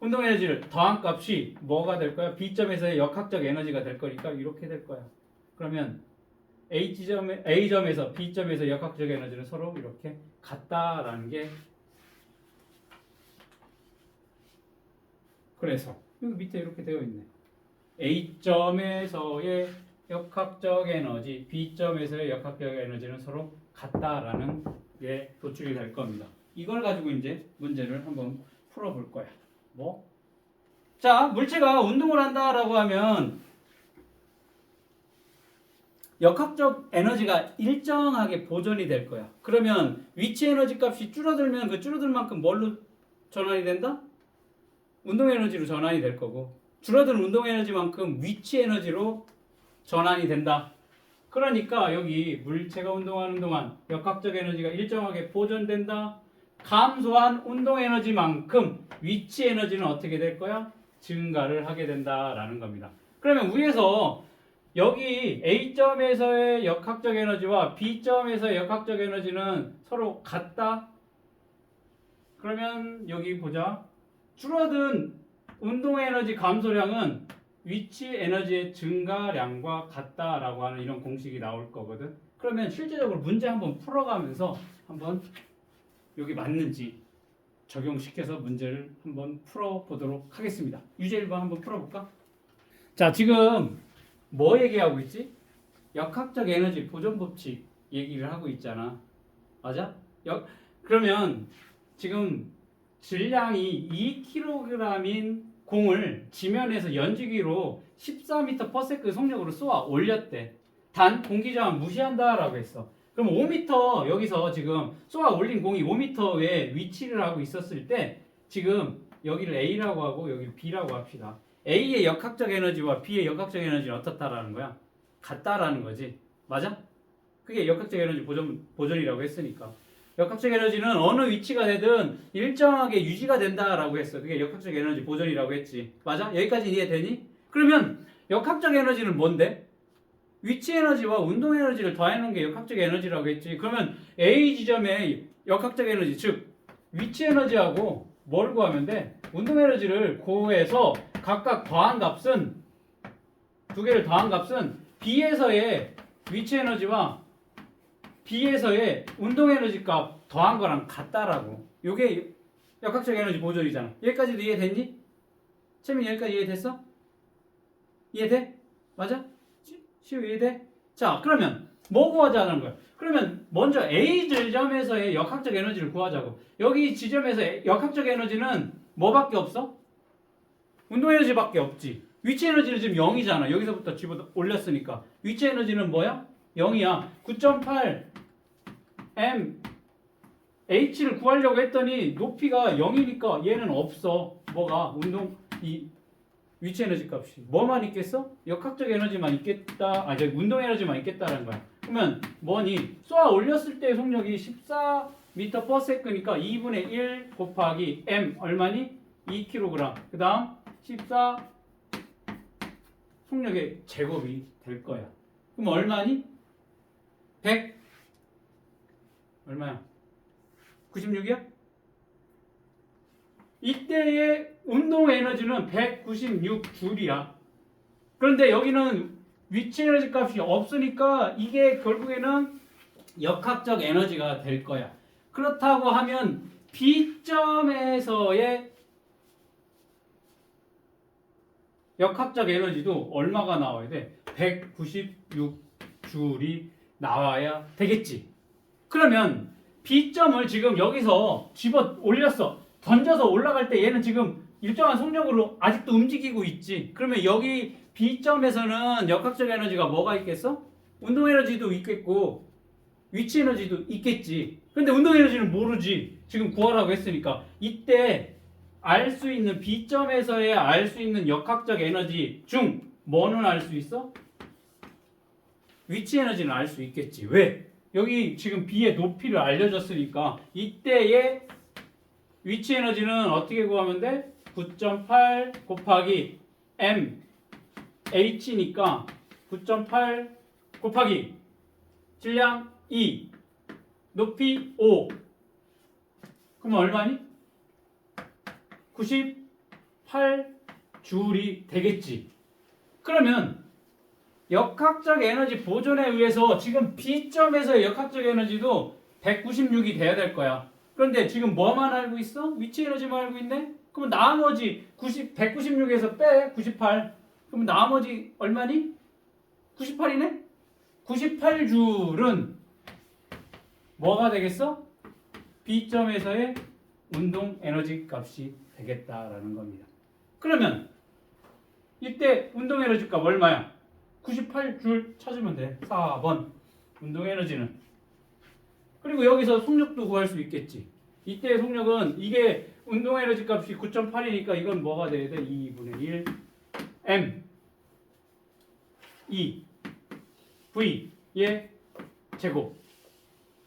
운동 에너지를 더한 값이 뭐가 될 거야? B점에서의 역학적 에너지가 될 거니까 이렇게 될 거야. 그러면 A점에서 B점에서 역학적 에너지는 서로 이렇게 같다라는 게 그래서 여기 밑에 이렇게 되어 있네. A점에서의 역학적 에너지, B점에서의 역학적 에너지는 서로 같다라는 게 도출이 될 겁니다. 이걸 가지고 이제 문제를 한번 풀어볼 거야. 뭐? 자, 물체가 운동을 한다라고 하면 역학적 에너지가 일정하게 보존이 될 거야. 그러면 위치 에너지 값이 줄어들면 그 줄어들 만큼 뭘로 전환이 된다? 운동 에너지로 전환이 될 거고 줄어든 운동 에너지만큼 위치 에너지로 전환이 된다. 그러니까 여기 물체가 운동하는 동안 역학적 에너지가 일정하게 보존된다. 감소한 운동 에너지만큼 위치 에너지는 어떻게 될 거야? 증가를 하게 된다라는 겁니다. 그러면 위에서 여기 A점에서의 역학적 에너지와 B점에서의 역학적 에너지는 서로 같다. 그러면 여기 보자. 줄어든 운동 에너지 감소량은 위치 에너지의 증가량과 같다라고 하는 이런 공식이 나올 거거든. 그러면 실제적으로 문제 한번 풀어가면서 한번 여기 맞는지 적용시켜서 문제를 한번 풀어보도록 하겠습니다. 유제 1번 한번 풀어볼까? 자, 지금 뭐 얘기하고 있지? 역학적 에너지 보존 법칙 얘기를 하고 있잖아. 맞아? 그러면 지금 질량이 2kg인 공을 지면에서 연주기로 14m/s 속력으로 쏘아 올렸대. 단 공기저항 무시한다라고 했어. 그럼 5m 여기서 지금 쏘아 올린 공이 5m에 위치를 하고 있었을 때 지금 여기를 A라고 하고 여기를 B라고 합시다. A의 역학적 에너지와 B의 역학적 에너지는 어떻다라는 거야? 같다라는 거지. 맞아? 그게 역학적 에너지 보존이라고 했으니까. 역학적 에너지는 어느 위치가 되든 일정하게 유지가 된다라고 했어. 그게 역학적 에너지 보존이라고 했지. 맞아? 여기까지 이해되니? 그러면 역학적 에너지는 뭔데? 위치 에너지와 운동 에너지를 더해놓은 게 역학적 에너지라고 했지. 그러면 A 지점의 역학적 에너지, 즉 위치 에너지하고 뭘 구하면 돼? 운동 에너지를 구해서 각각 더한 값은 두 개를 더한 값은 B에서의 위치 에너지와 B에서의 운동 에너지 값 더한 거랑 같다라고. 요게 역학적 에너지 보존이잖아. 여기까지도 이해됐니? 채민 여기까지 이해됐어? 이해돼? 맞아? 시우 이해돼? 자, 그러면 뭐 구하자는 거야? 그러면 먼저 A 지점에서의 역학적 에너지를 구하자고. 여기 지점에서 역학적 에너지는 뭐밖에 없어? 운동 에너지밖에 없지. 위치 에너지는 지금 0이잖아. 여기서부터 집어 올렸으니까. 위치 에너지는 뭐야? 0이야. 9.8 m h를 구하려고 했더니 높이가 0이니까 얘는 없어. 뭐가? 이 위치 에너지 값이. 뭐만 있겠어? 역학적 에너지만 있겠다. 운동 에너지만 있겠다라는 거야. 그러면 뭐니? 쏘아 올렸을 때 속력이 14m/s니까 2분의 1 곱하기 m 얼마니? 2kg. 그 다음 14 속력의 제곱이 될 거야. 그럼 얼마니? 100 얼마야? 96이야? 이때의 운동 에너지는 196줄이야. 그런데 여기는 위치 에너지 값이 없으니까 이게 결국에는 역학적 에너지가 될 거야. 그렇다고 하면 B점에서의 역학적 에너지도 얼마가 나와야 돼? 196줄이 나와야 되겠지. 그러면 B점을 지금 여기서 집어 올렸어. 던져서 올라갈 때 얘는 지금 일정한 속력으로 아직도 움직이고 있지. 그러면 여기 B점에서는 역학적 에너지가 뭐가 있겠어? 운동 에너지도 있겠고 위치 에너지도 있겠지. 근데 운동 에너지는 모르지. 지금 구하라고 했으니까. 이때 알 수 있는 B점에서의 알 수 있는 역학적 에너지 중 뭐는 알 수 있어? 위치 에너지는 알 수 있겠지. 왜? 여기 지금 B의 높이를 알려줬으니까 이때의 위치 에너지는 어떻게 구하면 돼? 9.8 곱하기 m h니까 9.8 곱하기 질량 2 높이 5 그럼 얼마니? 98줄이 되겠지. 그러면 역학적 에너지 보존에 의해서 지금 B점에서의 역학적 에너지도 196이 돼야 될 거야. 그런데 지금 뭐만 알고 있어? 위치 에너지만 알고 있네? 그럼 나머지 196에서 빼 98. 그럼 나머지 얼마니? 98이네? 98줄은 뭐가 되겠어? B점에서의 운동 에너지 값이 되겠다라는 겁니다. 그러면 이때 운동 에너지 값 얼마야? 98줄 찾으면 돼. 4번 운동 에너지는. 그리고 여기서 속력도 구할 수 있겠지. 이때의 속력은 이게 운동 에너지 값이 9.8이니까 이건 뭐가 돼야 돼? 2분의 1 m 2 v의 제곱.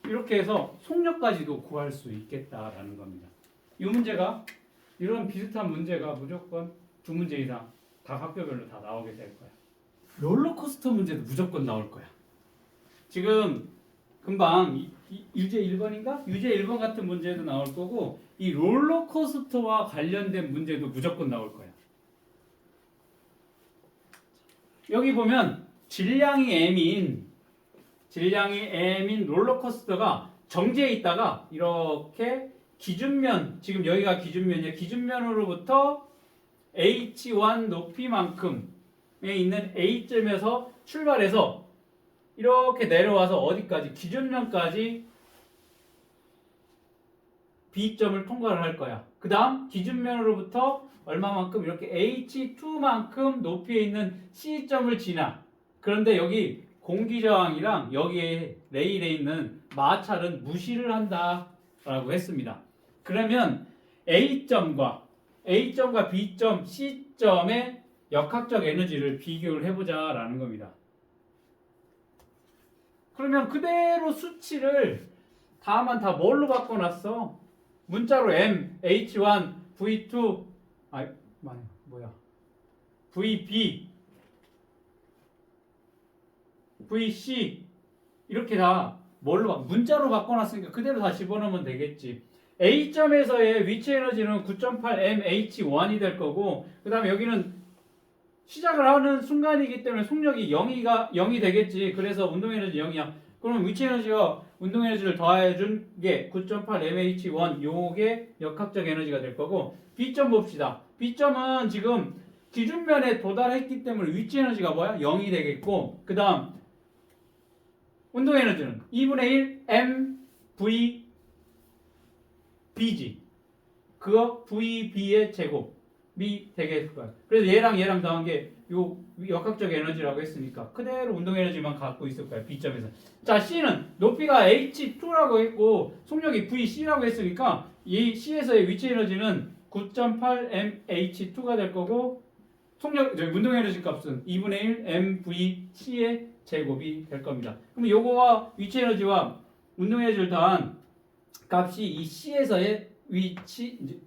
이렇게 해서 속력까지도 구할 수 있겠다라는 겁니다. 이 문제가 이런 비슷한 문제가 무조건 두 문제 이상 다 학교별로 다 나오게 될 거야. 롤러코스터 문제도 무조건 나올 거야. 지금 금방 유제 1번인가? 유제 1번 같은 문제도 나올 거고 이 롤러코스터와 관련된 문제도 무조건 나올 거야. 여기 보면 질량이 M인 롤러코스터가 정지해 있다가 이렇게 기준면, 지금 여기가 기준면이야. 기준면으로부터 H1 높이만큼에 있는 A점에서 출발해서 이렇게 내려와서 어디까지? 기준면까지 B점을 통과를 할 거야. 그 다음 기준면으로부터 얼마만큼? 이렇게 H2만큼 높이에 있는 C점을 지나. 그런데 여기 공기저항이랑 여기에 레일에 있는 마찰은 무시를 한다라고 했습니다. 그러면 A점과 B점, C점의 역학적 에너지를 비교를 해보자라는 겁니다. 그러면 그대로 수치를 다만 다 뭘로 바꿔놨어? 문자로 M, H1, V2, VB, VC 이렇게 다 문자로 바꿔놨으니까 그대로 다 집어넣으면 되겠지. A점에서의 위치 에너지는 9.8mh1이 될 거고 그 다음에 여기는 시작을 하는 순간이기 때문에 속력이 0이 되겠지. 그래서 운동 에너지 0이야. 그러면 위치 에너지와 운동 에너지를 더해준 게 9.8mh1 요게 역학적 에너지가 될 거고 B점 봅시다. B점은 지금 기준면에 도달했기 때문에 위치 에너지가 뭐야? 0이 되겠고 그 다음 운동 에너지는 2분의 1 mv bg 그거 vb의 제곱이 되겠을 거야. 그래서 얘랑 더한 게 요 역학적 에너지라고 했으니까 그대로 운동 에너지만 갖고 있을 거야. B점에서. 자, C는 높이가 h2라고 했고 속력이 vc라고 했으니까 이 C에서의 위치 에너지는 9.8mh2가 될 거고 운동 에너지 값은 2분의 1 mvc의 제곱이 될 겁니다. 그럼 요거와 위치 에너지와 운동 에너지를 더한 값이 이 C에서의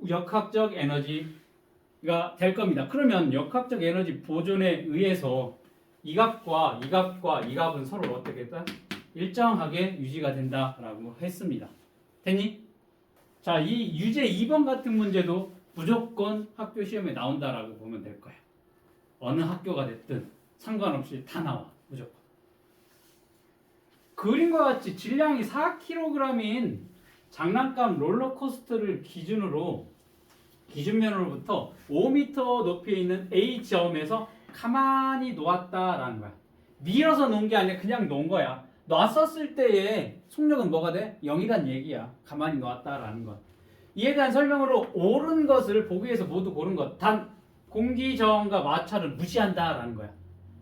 역학적 에너지가 될 겁니다. 그러면 역학적 에너지 보존에 의해서 이 값과 이 값은 서로 어떻게 했다? 일정하게 유지가 된다라고 했습니다. 됐니? 자, 이 유제 2번 같은 문제도 무조건 학교 시험에 나온다라고 보면 될 거야. 어느 학교가 됐든 상관없이 다 나와. 무조건. 그림과 같이 질량이 4kg인 장난감 롤러코스터를 기준면으로부터 5m 높이에 있는 A점에서 가만히 놓았다라는 거야. 밀어서 놓은 게 아니라 그냥 놓은 거야. 놨었을 때의 속력은 뭐가 돼? 0이란 얘기야. 가만히 놓았다라는 것. 이에 대한 설명으로 옳은 것을 보기 위해서 모두 고른 것. 단 공기 저항과 마찰을 무시한다라는 거야.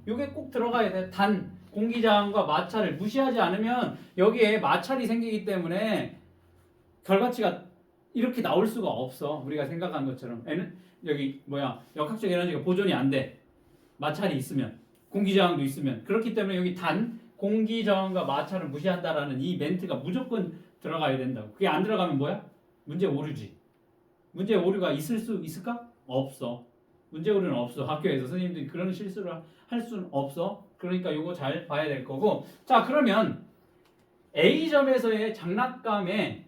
이게 꼭 들어가야 돼. 단 공기 저항과 마찰을 무시하지 않으면 여기에 마찰이 생기기 때문에 결과치가 이렇게 나올 수가 없어. 우리가 생각한 것처럼 역학적 에너지가 보존이 안 돼. 마찰이 있으면, 공기 저항도 있으면. 그렇기 때문에 여기 단 공기 저항과 마찰을 무시한다라는 이 멘트가 무조건 들어가야 된다고. 그게 안 들어가면 뭐야? 문제 오류지. 문제 오류가 있을 수 있을까? 없어. 문제 오류는 없어. 학교에서 선생님들이 그런 실수를 할 수는 없어. 그러니까 이거 잘 봐야 될 거고. 자, 그러면 A점에서의 장난감의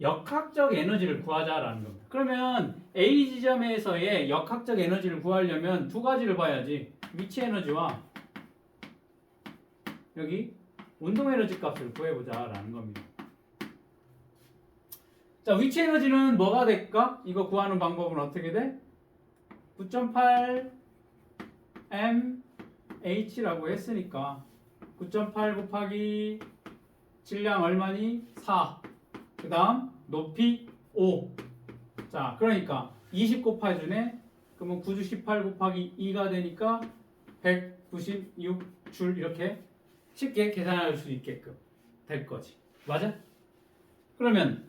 역학적 에너지를 구하자라는 겁니다. 그러면 A 지점에서의 역학적 에너지를 구하려면 두 가지를 봐야지. 위치 에너지와 여기 운동 에너지 값을 구해보자라는 겁니다. 자, 위치 에너지는 뭐가 될까? 이거 구하는 방법은 어떻게 돼? 9.8 mh라고 했으니까 9.8 곱하기 질량 얼마니? 4. 그 다음 높이 5. 자, 그러니까 20 곱해주네. 그러면 9주 18 곱하기 2가 되니까 196줄 이렇게 쉽게 계산할 수 있게끔 될 거지. 맞아? 그러면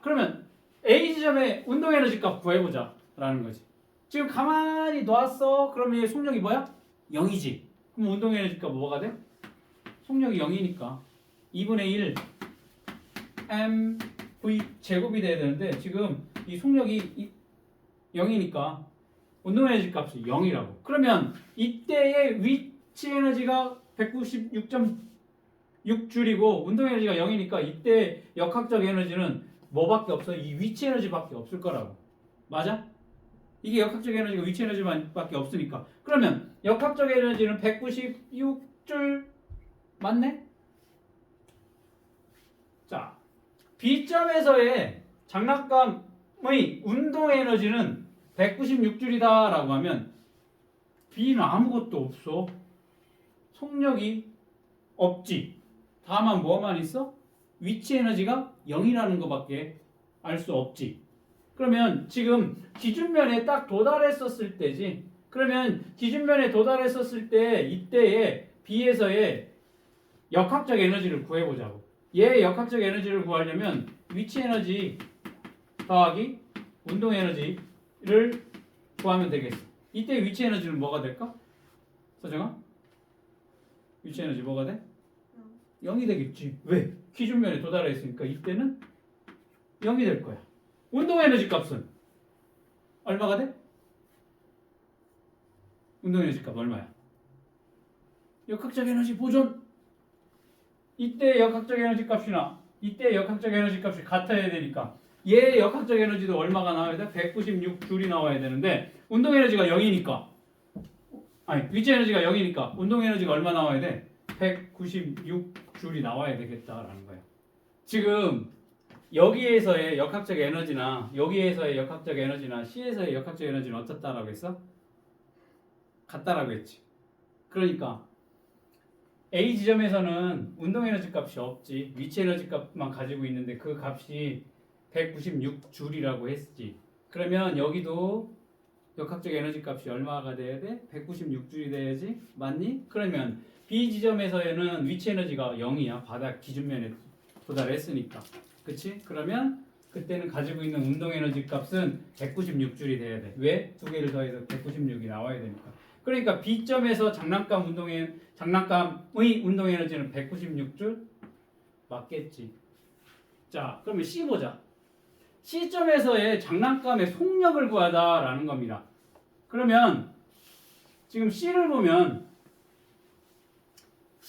그러면 A 지점의 운동 에너지 값 구해보자 라는 거지. 지금 가만히 놨어. 그러면 얘 속력이 뭐야? 0이지. 그럼 운동 에너지 값 뭐가 돼? 속력이 0이니까 2분의 1 mv 제곱이 돼야 되는데 지금 이 속력이 0이니까 운동 에너지 값이 0이라고. 그러면 이때의 위치 에너지가 196.6줄이고 운동 에너지가 0이니까 이때 역학적 에너지는 뭐밖에 없어? 이 위치 에너지밖에 없을 거라고. 맞아? 이게 역학적 에너지가 위치 에너지밖에 없으니까. 그러면 역학적 에너지는 196줄 맞네? 자, B점에서의 장난감의 운동 에너지는 196줄이다 라고 하면 B는 아무것도 없어. 속력이 없지. 다만 뭐만 있어? 위치 에너지가 0이라는 것밖에 알 수 없지. 그러면 지금 기준면에 딱 도달했었을 때지. 그러면 기준면에 도달했었을 때 이때의 B에서의 역학적 에너지를 구해보자고. 얘의 역학적 에너지를 구하려면 위치 에너지 더하기 운동 에너지를 구하면 되겠어. 이때 위치 에너지는 뭐가 될까? 서정아? 위치 에너지 뭐가 돼? 0이 되겠지. 왜? 기준면에 도달했으니까 이때는 0이 될 거야. 운동 에너지 값은 얼마가 돼? 운동 에너지 값 얼마야? 역학적 에너지 보존. 이때 역학적 에너지 값이나 이때 역학적 에너지 값이 같아야 되니까 얘의 역학적 에너지도 얼마가 나와야 돼? 196줄이 나와야 되는데 운동 에너지가 0이니까 위치 에너지가 0이니까 운동 에너지가 얼마 나와야 돼? 196줄이 나와야 되겠다라는 거예요. 지금 여기에서의 역학적 에너지나 여기에서의 역학적 에너지나 C에서의 역학적 에너지는 어떻다라고 했어? 같다라고 했지. 그러니까 A 지점에서는 운동 에너지 값이 없지. 위치 에너지 값만 가지고 있는데 그 값이 196줄이라고 했지. 그러면 여기도 역학적 에너지 값이 얼마가 돼야 돼? 196줄이 돼야지. 맞니? 그러면 B 지점에서는 위치 에너지가 0이야. 바닥 기준면에 도달했으니까. 그치? 그러면 그때는 가지고 있는 운동 에너지 값은 196줄이 돼야 돼. 왜? 두 개를 더해서 196이 나와야 되니까. 그러니까 B점에서 장난감의 운동 에너지는 196줄 맞겠지. 자, 그러면 C 보자. C점에서의 장난감의 속력을 구하자라는 겁니다. 그러면 지금 C를 보면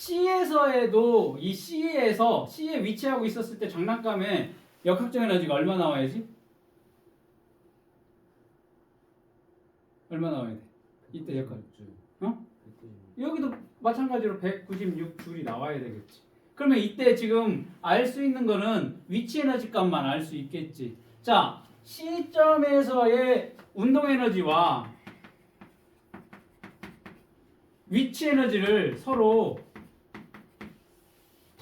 C에서에도 이 C에서 C에 위치하고 있었을 때 장난감에 역학적 에너지가 얼마 나와야지? 얼마 나와야 돼? 이때 역학. 어? 여기도 마찬가지로 196줄이 나와야 되겠지. 그러면 이때 지금 알 수 있는 거는 위치 에너지 값만 알 수 있겠지. 자, C점에서의 운동 에너지와 위치 에너지를 서로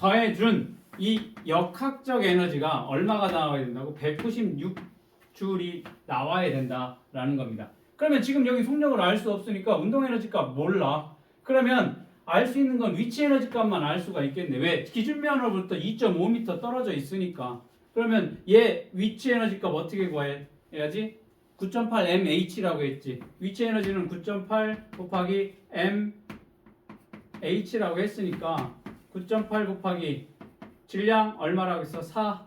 더해준 이 역학적 에너지가 얼마가 나와야 된다고? 196줄이 나와야 된다라는 겁니다. 그러면 지금 여기 속력을 알 수 없으니까 운동 에너지 값 몰라. 그러면 알 수 있는 건 위치 에너지 값만 알 수가 있겠네. 왜? 기준면으로부터 2.5m 떨어져 있으니까. 그러면 얘 위치 에너지 값 어떻게 구해야지? 9.8 mh라고 했지. 위치 에너지는 9.8 곱하기 mh라고 했으니까 9.8 곱하기 질량 얼마라고 했어? 4.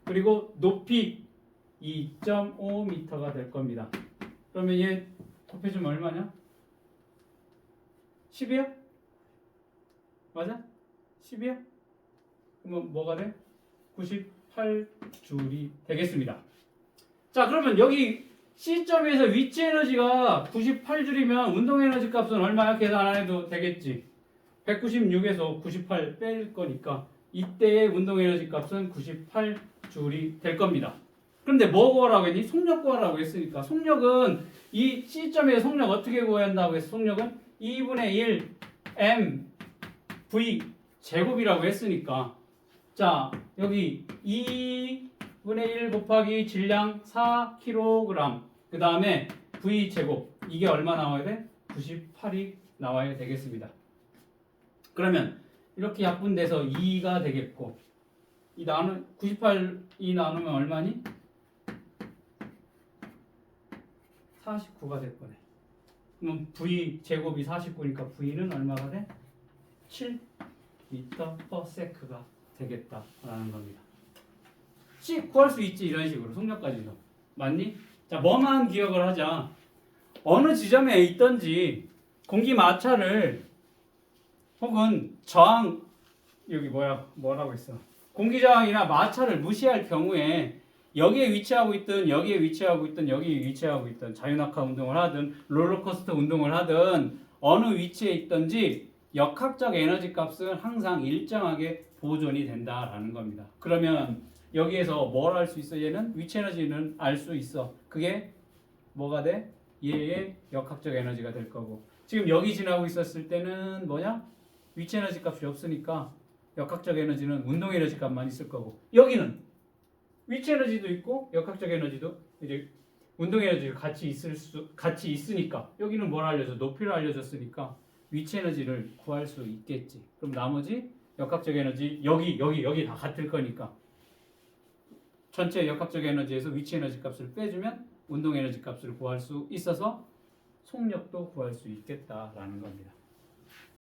그리고 높이 2.5m가 될 겁니다. 그러면 얘 곱해주면 얼마냐? 10이야? 맞아? 10이야? 그러면 뭐가 돼? 98줄이 되겠습니다. 자, 그러면 여기 C점에서 위치 에너지가 98줄이면 운동 에너지 값은 얼마야? 계산 안 해도 되겠지. 196에서 98 뺄 거니까 이때의 운동 에너지 값은 98줄이 될 겁니다. 그런데 뭐 구하라고 했니? 속력 구하라고 했으니까 속력은 이 C점의 속력 어떻게 구해야 한다고 했어? 속력은 2분의 1 m v 제곱이라고 했으니까 자 여기 2분의 1 곱하기 질량 4kg 그 다음에 v 제곱 이게 얼마 나와야 돼? 98이 나와야 되겠습니다. 그러면 이렇게 약분돼서 2가 되겠고 98이 나누면 얼마니? 49가 될 거네. 그럼 V 제곱이 49니까 V는 얼마가 돼? 7m/s가 되겠다라는 겁니다. C 구할 수 있지 이런 식으로 속력까지도. 맞니? 자, 뭐만 기억을 하자. 어느 지점에 있든지 공기 마찰을 혹은 저항 여기 뭐라고 있어? 공기 저항이나 마찰을 무시할 경우에 여기에 위치하고 있든 여기에 위치하고 있든 여기에 위치하고 있든 자유낙하 운동을 하든 롤러코스터 운동을 하든 어느 위치에 있든지 역학적 에너지 값은 항상 일정하게 보존이 된다라는 겁니다. 그러면 여기에서 뭘 알 수 있어? 얘는 위치 에너지는 알 수 있어. 그게 뭐가 돼? 얘의 역학적 에너지가 될 거고 지금 여기 지나고 있었을 때는 뭐냐? 위치 에너지 값이 없으니까 역학적 에너지는 운동 에너지 값만 있을 거고 여기는 위치 에너지도 있고 역학적 에너지도 이제 운동 에너지가 같이 있으니까 여기는 뭘 알려줘? 높이를 알려줬으니까 위치 에너지를 구할 수 있겠지. 그럼 나머지 역학적 에너지 여기 다 같을 거니까 전체 역학적 에너지에서 위치 에너지 값을 빼주면 운동 에너지 값을 구할 수 있어서 속력도 구할 수 있겠다라는 겁니다.